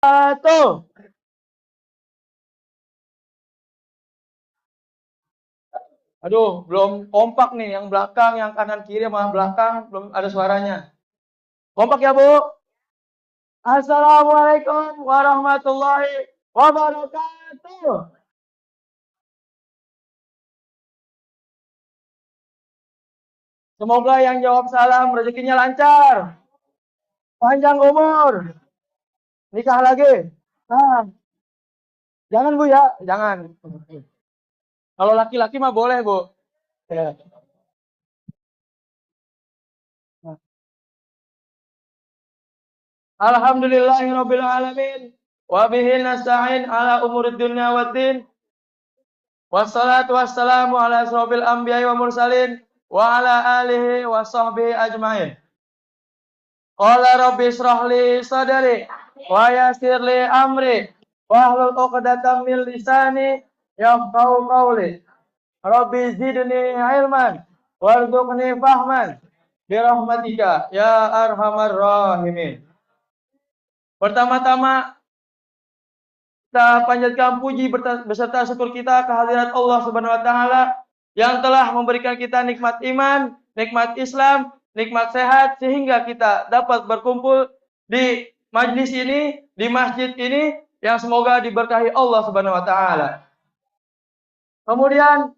Tuh. Aduh, belum kompak nih. Yang belakang, yang kanan kiri sama belakang belum ada suaranya. Kompak ya, Bu? Assalamualaikum warahmatullahi wabarakatuh. Semoga yang jawab salam rezekinya lancar, panjang umur, nikah lagi. Nah, jangan Bu ya, jangan. Kalau laki-laki mah boleh Bu. Ya. Alhamdulillahirabbil alamin. Wa bihi nasta'in ala umurid dunya waddin. Wassalatu wassalamu ala asrofil anbiya'i wa mursalin wa ala alihi wa sahbihi ajmain. Qala rabbi israh li sadri wa yassir li amri wahlul 'uqdatam min lisani yafqahu qawli. Rabbi zidni ilman warzuqni fahman birahmatika ya arhamar rahimin. Pertama-tama kita panjatkan puji beserta syukur kita kehadirat Allah Subhanahu wa taala yang telah memberikan kita nikmat iman, nikmat Islam, nikmat sehat sehingga kita dapat berkumpul di majlis ini, di masjid ini yang semoga diberkahi Allah Subhanahu wa taala. Kemudian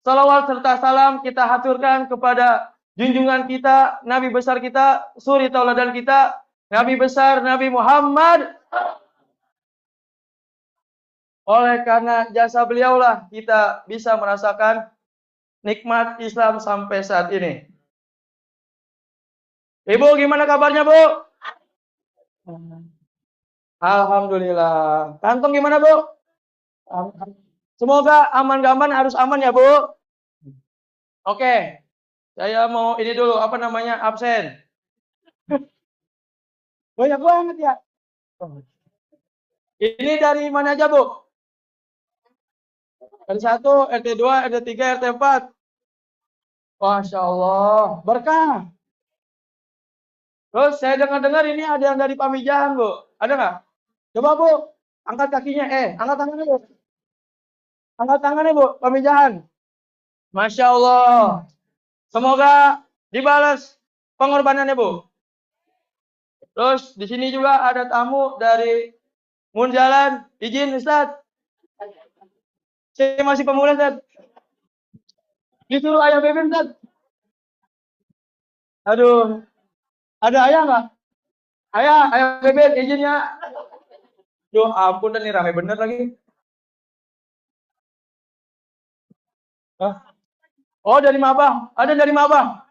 salawat serta salam kita haturkan kepada junjungan kita, Nabi besar kita, suri tauladan kita, Nabi besar Nabi Muhammad. Oleh karena jasa beliaulah kita bisa merasakan nikmat Islam sampai saat ini. Ibu gimana kabarnya, Bu? Alhamdulillah. Kantong gimana, Bu? Semoga aman-aman harus aman ya, Bu. Oke. Saya mau ini dulu, apa namanya? Absen. Banyak banget ya. Ini dari mana aja, Bu? RT 1, RT 2, RT 3, RT 4. Masya Allah. Berkah. Terus saya dengar-dengar ini ada yang dari Pamijahan, Bu. Ada nggak? Coba, Bu. Angkat kakinya. Angkat tangannya, Bu. Angkat tangannya, Bu. Pamijahan. Masya Allah. Semoga dibalas pengorbanannya, Bu. Terus di sini juga ada tamu dari Munjalan. Izin, Ustaz. Saya masih pemula, Ustaz. Disuruh ayah bebek, Ustaz. Aduh. Ada ayah nggak? Ayah bebek, izinnya. Duh, ampun, dan nih rame bener lagi. Hah? Oh, dari Mabah. Ada dari Mabah.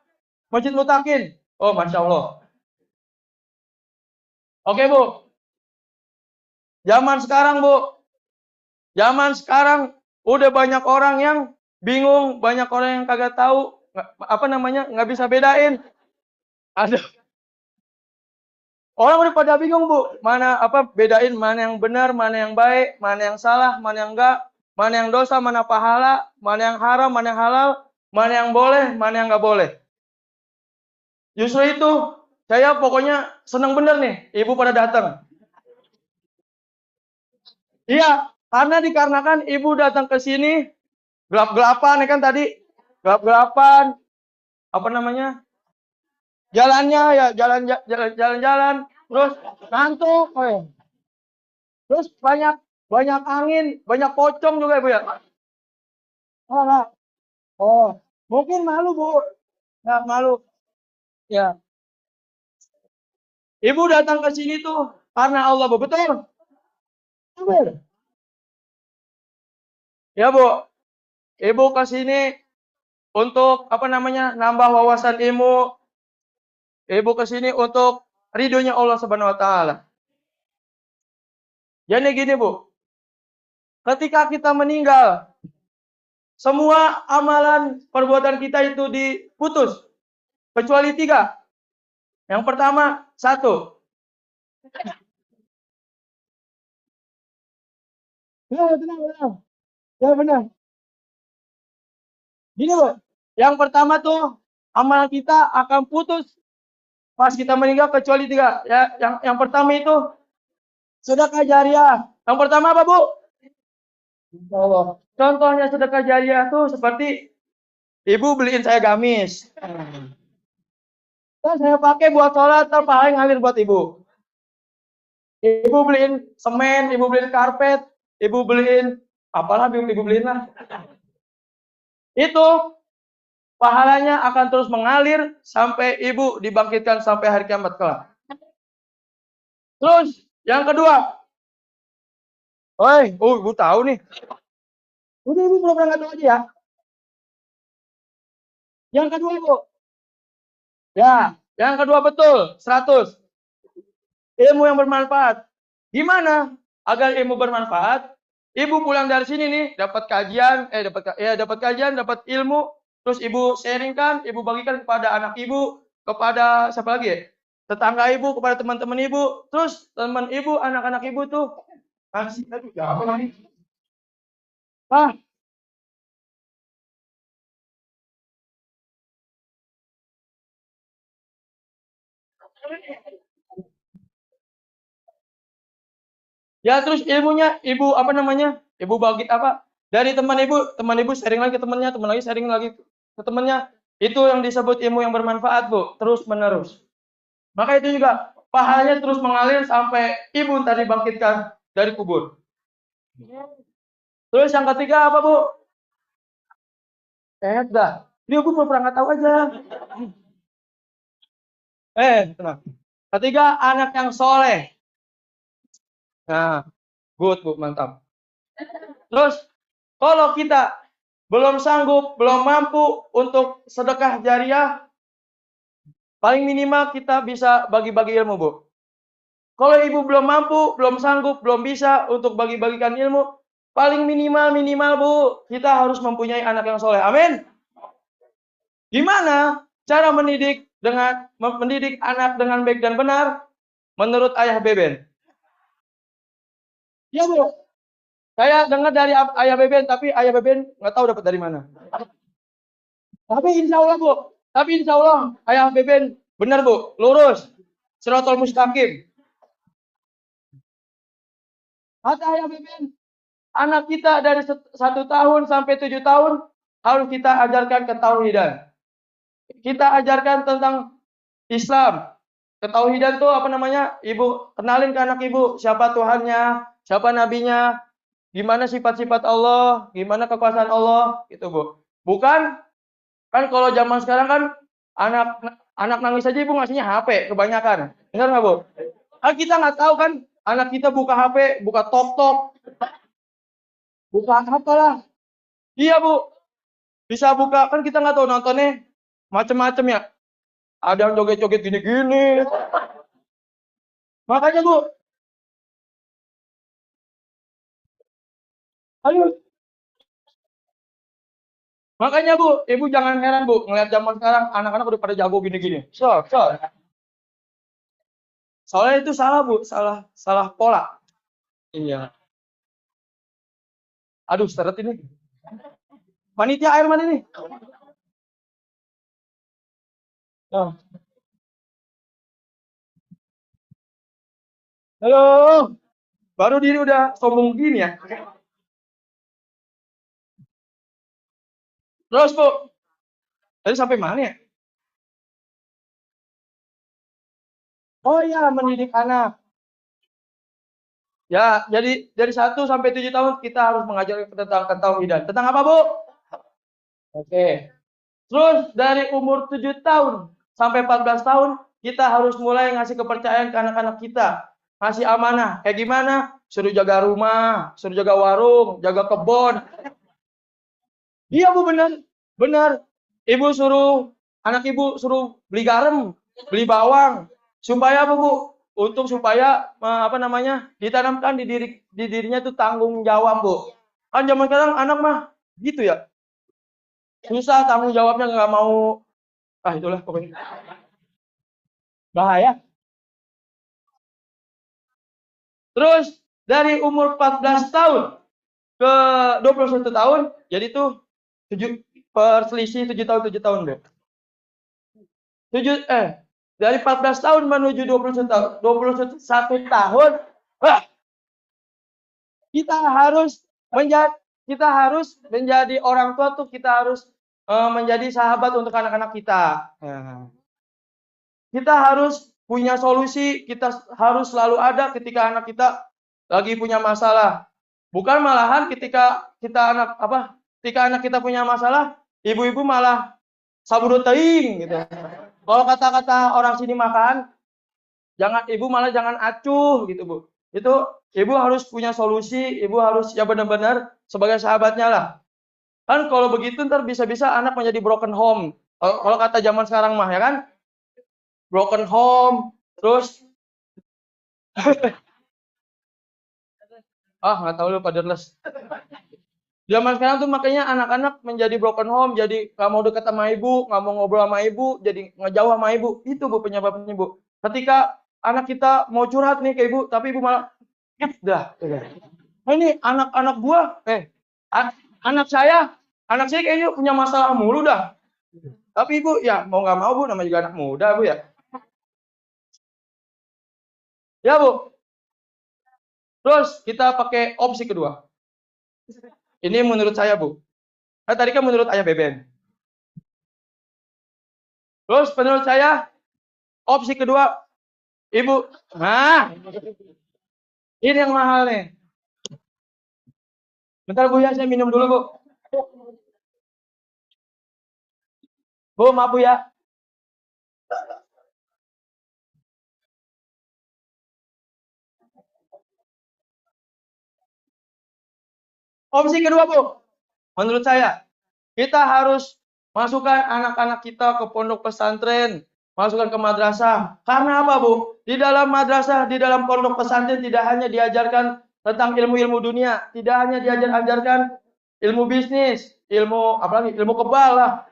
Masjid Mutakin. Oh, Masya Allah. Oke, Bu. Zaman sekarang, Bu. Zaman sekarang udah banyak orang yang bingung, banyak orang yang kagak tahu apa namanya, nggak bisa bedain. Ada orang udah pada bingung, Bu. Mana apa bedain mana yang benar, mana yang baik, mana yang salah, mana yang enggak, mana yang dosa, mana pahala, mana yang haram, mana yang halal, mana yang boleh, mana yang nggak boleh. Justru itu saya pokoknya senang bener nih, Ibu pada datang. Iya, karena dikarenakan Ibu datang ke sini gelap-gelapan ya kan tadi, gelap-gelapan, apa namanya? Jalannya ya jalan-jalan, terus ngantuk, terus banyak banyak angin, banyak pocong juga Ibu ya. Oh, enggak. Oh, mungkin malu Bu, nggak malu. Ya, Ibu datang ke sini tuh karena Allah Bu, betul? Betul. Ya Bu, Ibu ke sini untuk apa namanya? Nambah wawasan ilmu. Ibu ke sini untuk ridhonya Allah Subhanahu wa taala. Jadi gini, Bu. Ketika kita meninggal, semua amalan perbuatan kita itu diputus kecuali 3. Yang pertama, 1. Benar. Ya benar. Gini, Bu. Yang pertama tuh amalan kita akan putus pas kita meninggal kecuali 3. Ya, yang pertama itu Sedekah jariah. Yang pertama apa, Bu? Insya Allah. Contohnya sedekah jariah tuh seperti ibu beliin saya gamis. Dan saya pakai buat sholat, atau paling ngalir buat ibu. Ibu beliin semen, ibu beliin karpet, ibu beliin apalah ibu beliin lah. Itu pahalanya akan terus mengalir sampai ibu dibangkitkan sampai hari kiamat kelak. Terus yang kedua, ibu tahu nih. Udah ibu belum pernah tahu aja ya. Yang kedua, Bu. Ya, yang kedua betul, 100. Ilmu yang bermanfaat. Gimana agar ilmu bermanfaat? Ibu pulang dari sini nih, dapat kajian, dapat kajian, dapat ilmu, terus ibu sharingkan, ibu bagikan kepada anak ibu, kepada siapa lagi ya? Tetangga ibu, kepada teman-teman ibu, terus teman ibu, anak-anak ibu tuh kasih apa nih? Ya terus ilmunya ibu apa namanya? Ibu bagi apa? Dari teman ibu sharing lagi ke temannya, teman lagi sharing lagi ke temannya. Itu yang disebut ilmu yang bermanfaat, Bu, terus menerus. Maka itu juga pahalanya terus mengalir sampai ibu tadi bangkitkan dari kubur. Terus yang ketiga apa, Bu? Dah. Ini ibu pernah nggak tahu aja. Tenang. Ketiga, anak yang soleh. Nah, good, Bu, mantap. Terus, kalau kita belum sanggup, belum mampu untuk sedekah jariah, paling minimal kita bisa bagi-bagi ilmu, Bu. Kalau ibu belum mampu, belum sanggup, belum bisa untuk bagi-bagikan ilmu, paling minimal, Bu, kita harus mempunyai anak yang soleh. Amin. Gimana cara mendidik anak dengan baik dan benar menurut Ayah Beben? Ya, Bu. Saya dengar dari Ayah Beben, tapi Ayah Beben nggak tahu dapat dari mana. Tapi insya Allah, Bu. Tapi insya Allah, Ayah Beben benar, Bu. Lurus. Siratal mustaqim. Kata Ayah Beben, anak kita dari 1 tahun sampai 7 tahun harus kita ajarkan ketauhidan. Kita ajarkan tentang Islam. Ketauhidan tuh apa namanya? Ibu kenalin ke anak ibu siapa Tuhannya, siapa nabinya, gimana sifat-sifat Allah, gimana kekuasaan Allah, gitu, Bu. Bukan kan kalau zaman sekarang kan anak nangis aja ibu ngasihnya HP kebanyakan. Benar nggak, Bu? Kan kita nggak tahu kan anak kita buka HP, buka tok-tok, buka apa lah. Iya, Bu. Bisa buka kan kita nggak tahu nontonnya macem-macem ya. Ada yang joget-joget gini-gini. Makanya, Bu, ayo. Makanya, Bu, ibu jangan heran, Bu, ngeliat zaman sekarang anak-anak udah pada jago gini-gini. Soalnya itu salah, Bu, salah pola. Iya. Aduh, seret ini. Panitia air mana nih? Oh. Halo. Baru diri udah sombong gini ya. Terus, Bu, tadi sampai mana ya? Oh iya, mendidik anak. Ya, jadi dari 1 sampai 7 tahun kita harus mengajar tentang ketauhidan. Tentang apa, Bu? Oke. Terus dari umur 7 tahun sampai 14 tahun, kita harus mulai ngasih kepercayaan ke anak-anak kita. Ngasih amanah. Kayak gimana? Suruh jaga rumah, suruh jaga warung, jaga kebun. Iya, Bu, benar. Benar. Anak ibu suruh beli garam, beli bawang. Supaya apa, Bu? Supaya apa namanya? Ditanamkan di dirinya tuh tanggung jawab, Bu. Kan zaman sekarang anak mah gitu ya. Susah tanggung jawabnya nggak mau. Itulah pokoknya. Bahaya. Terus dari umur 14 tahun ke 21 tahun, jadi tuh perselisih 7 tahun 7 tahun deh. Dari 14 tahun menuju 21 tahun. kita harus menjadi orang tua tuh, kita harus menjadi sahabat untuk anak-anak kita. Kita harus punya solusi, kita harus selalu ada ketika anak kita lagi punya masalah. Bukan malahan ketika anak kita punya masalah, ibu-ibu malah saburu teuing gitu. Kalau kata-kata orang sini makan, jangan acuh gitu, Bu. Itu ibu harus punya solusi, ibu harus ya benar-benar sebagai sahabatnya lah. Kan kalau begitu ntar bisa-bisa anak menjadi broken home. Kalau kata zaman sekarang mah ya kan, broken home, terus nggak tahu lu pada les. Zaman sekarang tuh makanya anak-anak menjadi broken home, jadi nggak mau dekat sama ibu, nggak mau ngobrol sama ibu, jadi ngejauh sama ibu. Itu Bu penyebabnya, Bu. Ketika anak kita mau curhat nih ke ibu, tapi ibu malah dah. Nah, ini anak-anak gua, anak saya kayaknya punya masalah mulu dah. Tapi ibu ya mau nggak mau, Bu, namanya juga anak muda, Bu ya. Ya, Bu. Terus kita pakai opsi kedua. Ini menurut saya, Bu. Tadi kan menurut Ayah Beben. Terus menurut saya, opsi kedua, Ibu. Nah, ini yang mahal nih. Bentar, Bu ya, saya minum dulu, Bu. Bu, maaf, Bu ya. Opsi kedua, Bu. Menurut saya, kita harus masukkan anak-anak kita ke pondok pesantren, masukkan ke madrasah. Karena apa, Bu? Di dalam madrasah, di dalam pondok pesantren tidak hanya diajarkan tentang ilmu-ilmu dunia, tidak hanya diajarkan ilmu bisnis, ilmu kebal lah.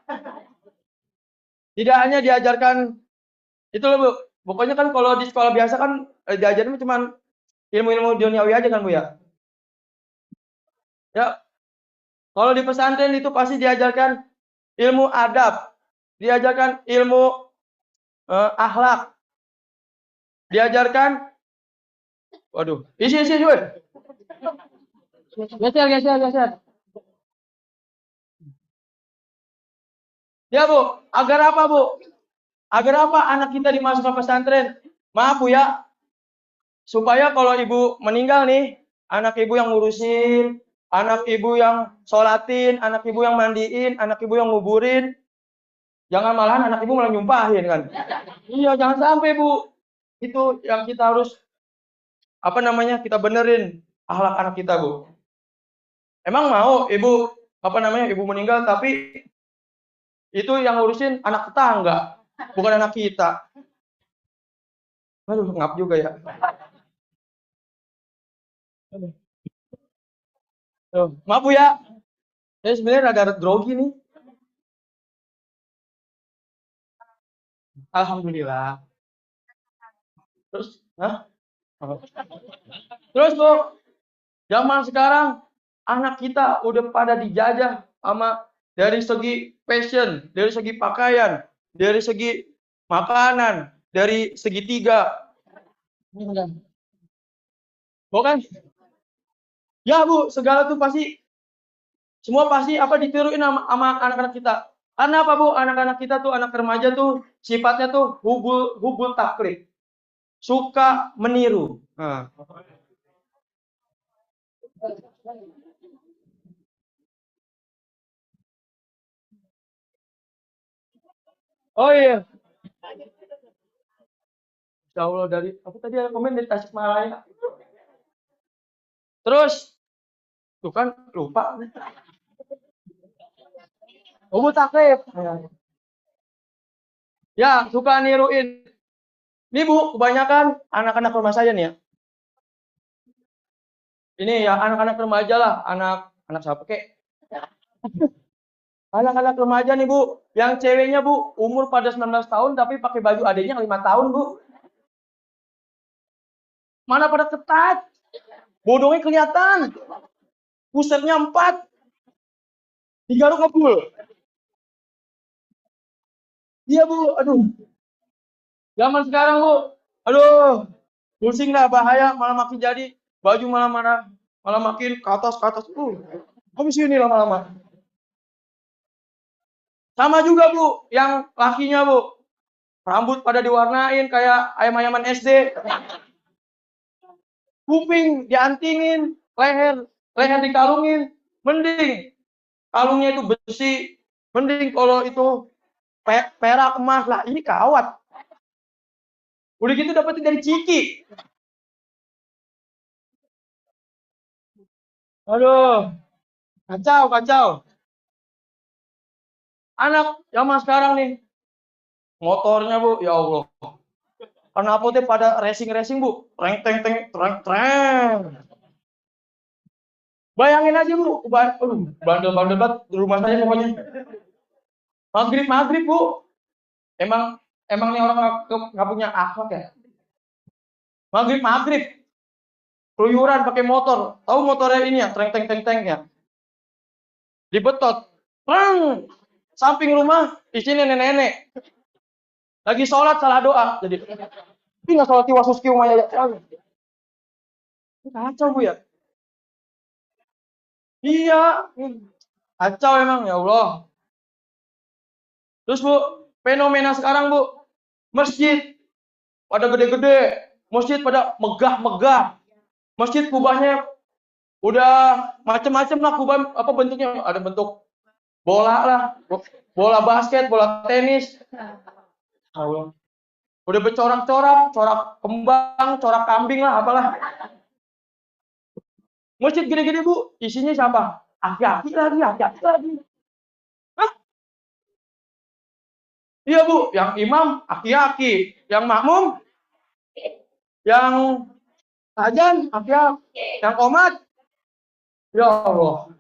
Tidak hanya diajarkan itu loh, Bu. Pokoknya kan kalau di sekolah biasa kan diajarin cuma ilmu-ilmu duniawi aja kan, Bu ya. Ya, kalau di pesantren itu pasti diajarkan ilmu adab, diajarkan ilmu akhlak, diajarkan, waduh, isi, woi. Geser. Ya, Bu, agar apa, Bu? Agar apa anak kita dimasukkan pesantren? Maaf, Bu ya, supaya kalau ibu meninggal nih, anak ibu yang ngurusin, anak ibu yang sholatin, anak ibu yang mandiin, anak ibu yang nguburin. Jangan malahan anak ibu malah nyumpahin kan. Iya, jangan sampai, Bu. Itu yang kita harus kita benerin akhlak anak kita, Bu. Emang mau ibu meninggal tapi itu yang ngurusin anak tetangga, bukan anak kita. Aduh, ngap juga ya. Maaf, Bu ya. Saya sebenarnya rada grogi nih. Alhamdulillah. Terus, Terus, Bu, zaman sekarang anak kita udah pada dijajah sama dari segi fashion, dari segi pakaian, dari segi makanan, dari segitiga. Bukan? Ya, Bu, segala tuh semua pasti ditiruin sama anak-anak kita. Karena apa, Bu? Anak-anak kita tuh, anak remaja tuh sifatnya tuh hubul taklid. Suka meniru. Nah. Oh iya. Insya Allah dari apa tadi ada komen dari Tasikmalaya. Terus tuh kan lupa. Hubul taklid. Ya, suka niruin. Ini, Bu, kebanyakan anak-anak rumah saya nih ya. Ini ya anak-anak remaja lah, anak siapa kek? Anak-anak remaja nih, Bu. Yang ceweknya, Bu, umur pada 19 tahun tapi pakai baju adiknya 5 tahun, Bu. Mana pada ketat. Bodongnya kelihatan. Pusatnya 4. Digaruk ngebul. Iya, Bu. Aduh. Zaman sekarang, Bu. Aduh. Pusing lah, bahaya, malah makin jadi. Baju malah Malah makin ke atas ke atas. Habis ini lama-lama. Sama juga Bu, yang lakinya Bu. Rambut pada diwarnain kayak ayam-ayaman SD. Kuping diantingin, leher dikalungin. Mending kalungnya itu besi. Mending kalau itu perak emas lah. Ini kawat. Udah gitu dapetnya dari Ciki. Aduh, kacau, kacau. Anak zaman sekarang nih, motornya Bu, ya Allah. Kenapa tuh pada racing-racing Bu? Treng, treng, treng, treng, treng. Bayangin aja Bu, bandel-bandel banget di rumah saya pokoknya. Maghrib-maghrib Bu. Emang nih orang nggak punya akhlak ya? Maghrib-maghrib, keluyuran pakai motor. Tahu motornya ini ya, treng, treng, treng, treng ya? Dibetot. Treng. Samping rumah, isinya nenek-nenek. Lagi sholat salah doa. Jadi, ini nggak sholat wasus kiu maya. Kacau Bu ya. Iya, kacau emang ya Allah. Terus Bu, fenomena sekarang Bu, masjid pada gede-gede, masjid pada megah-megah, masjid kubahnya udah macem-macem lah kubah apa bentuknya, ada bentuk bola lah, bola basket, bola tenis, Allah. Udah bercorak-corak, corak kembang, corak kambing lah, apalah. Masjid gede-gede Bu, isinya siapa? Aki-aki lagi, aki-aki lagi. Hah? Iya Bu, yang imam aki-aki, yang makmum, yang ajan aki-aki, yang komat, ya Allah.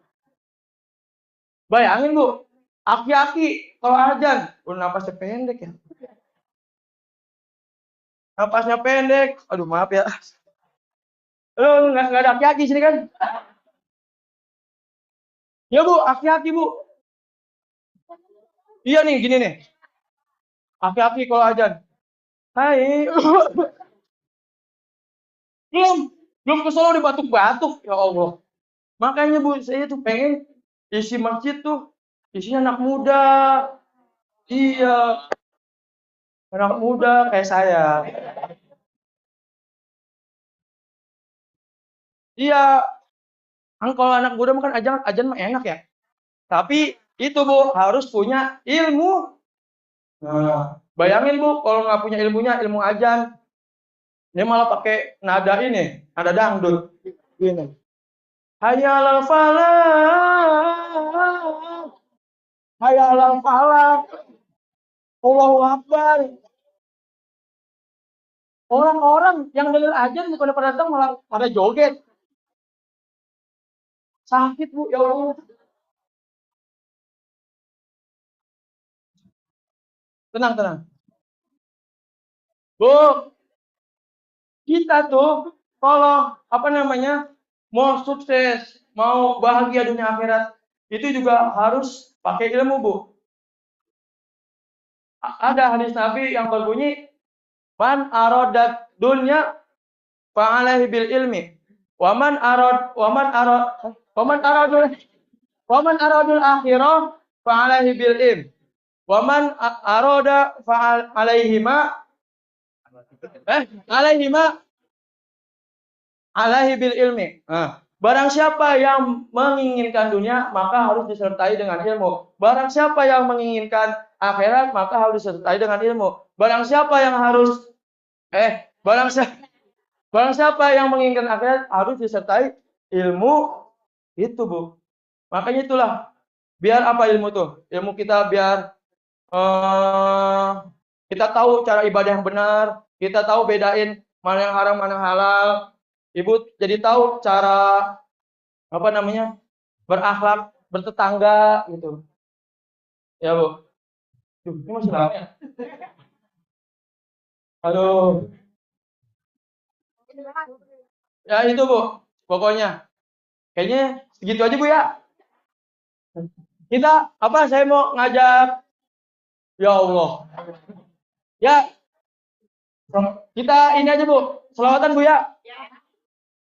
Bayangin Bu, aki-aki kalau ajan, napasnya pendek ya. Napasnya pendek, aduh maaf ya. Lu nggak ada aki-aki sini kan? Ya Bu, aki-aki Bu. Iya nih, gini nih. Aki-aki kalau ajan. Hai. belum, belum ke Solo dibatuk-batuk. Ya Allah. Makanya Bu, saya tuh pengen isi masjid tuh isinya anak muda. Iya, anak muda kayak saya. Iya, kan kalau anak muda makan ajan ajan mah enak ya. Tapi itu Bu harus punya ilmu. Nah, bayangin Bu kalau nggak punya ilmunya ilmu ajan, dia malah pakai nada ini, nada dangdut. Gini. Hayya alal falah. Hayya alal falah. Allahu Akbar. Orang-orang yang denger ajan bukan pada datang malah pada joget. Sakit Bu, ya Allah. Tenang, tenang. Bu, kita tuh kalau apa namanya mau sukses, mau bahagia dunia akhirat, itu juga harus pakai ilmu Bu. Ada hadis Nabi yang berbunyi, man arodat dunya fa'alaihi bil ilmi, waman aradul aradul akhirah fa'alaihi bil ilm, waman arada fa'alaihima alaihima alaihi bil ilmi. Nah, barang siapa yang menginginkan dunia, maka harus disertai dengan ilmu. Barang siapa yang menginginkan akhirat, maka harus disertai dengan ilmu. Barang siapa yang harus barang siapa yang menginginkan akhirat harus disertai ilmu itu, Bu. Makanya itulah biar apa ilmu tuh? Ilmu kita biar kita tahu cara ibadah yang benar, kita tahu bedain mana yang haram, mana yang halal. Ibu jadi tahu cara apa namanya berakhlak, bertetangga gitu. Ya Bu. Ini masih lama ya? Aduh. Ya itu Bu. Pokoknya. Kayaknya segitu aja Bu ya. Kita apa saya mau ngajak ya Allah. Ya, kita ini aja Bu. Selawatan Bu ya.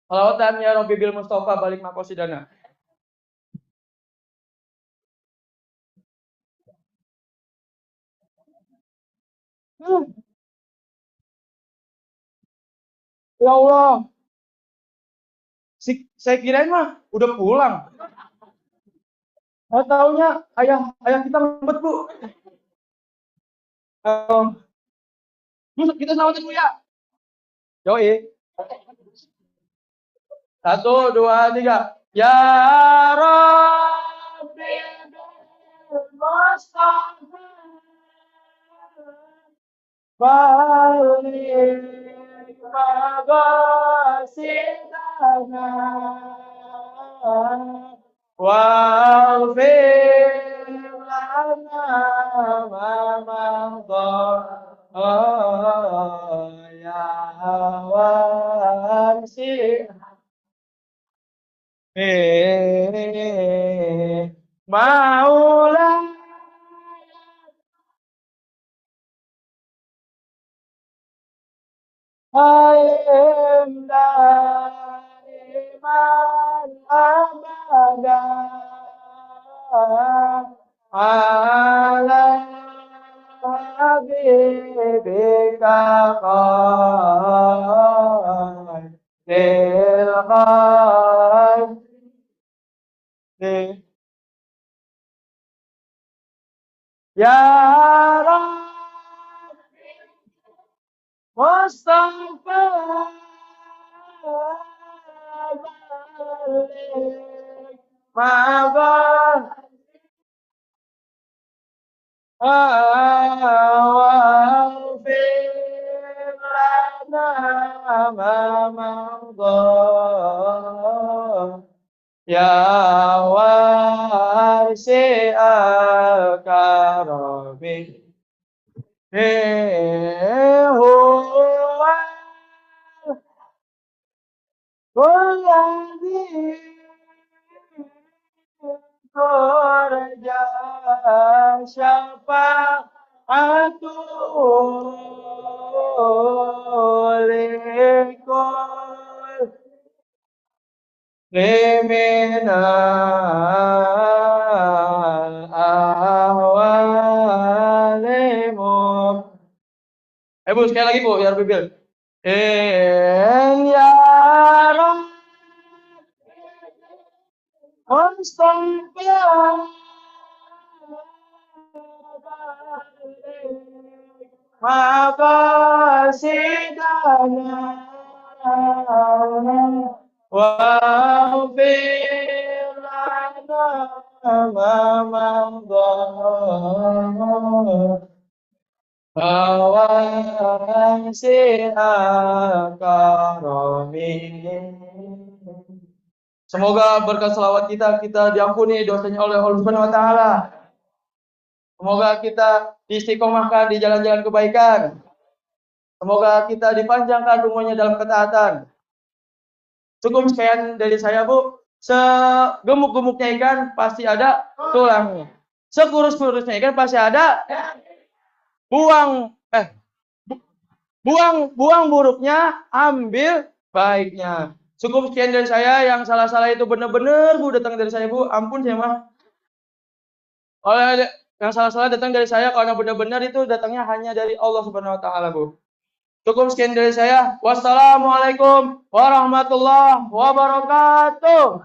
Salawatan ya Rabbi bil Mustafa balik makosidana. Ya Allah, saya kirain mah udah pulang. Oh, taunya ayah ayah kita ngebet bu. Kita selamatin dulu ya. Yoi. 1, 2, 3. Ya Rabbi Mustafa balik magosidana waghfir lana ma madha ya wasi maula Alim daiman abada ala habibika khairil khalqi ya Rabbi Mustafa balik maghfir lana ma madha ya wasi al-karami huwa والذي ترجى شفاعته لكل من الأهوال Bu, sekali lagi Bu, ya Rabbi Bil. Ya Rabbi Mustafa maqasidana waghfir lana ma madha Semoga berkat selawat kita diampuni dosanya oleh Allah Subhanahu wa taala. Semoga kita diistiqomahkan di jalan-jalan kebaikan. Semoga kita dipanjangkan umurnya dalam ketaatan. Cukup sekian dari saya, Bu. Segemuk-gemuknya ikan pasti ada tulangnya. Sekurus-kurusnya ikan pasti ada buang buruknya, ambil baiknya. Cukup sekian dari saya. Yang salah-salah itu benar-benar Bu datang dari saya, Bu. Ampun saya mah. Oleh yang salah-salah datang dari saya karena benar-benar itu datangnya hanya dari Allah Subhanahu wa taala, Bu. Cukup sekian dari saya. Wassalamualaikum warahmatullahi wabarakatuh.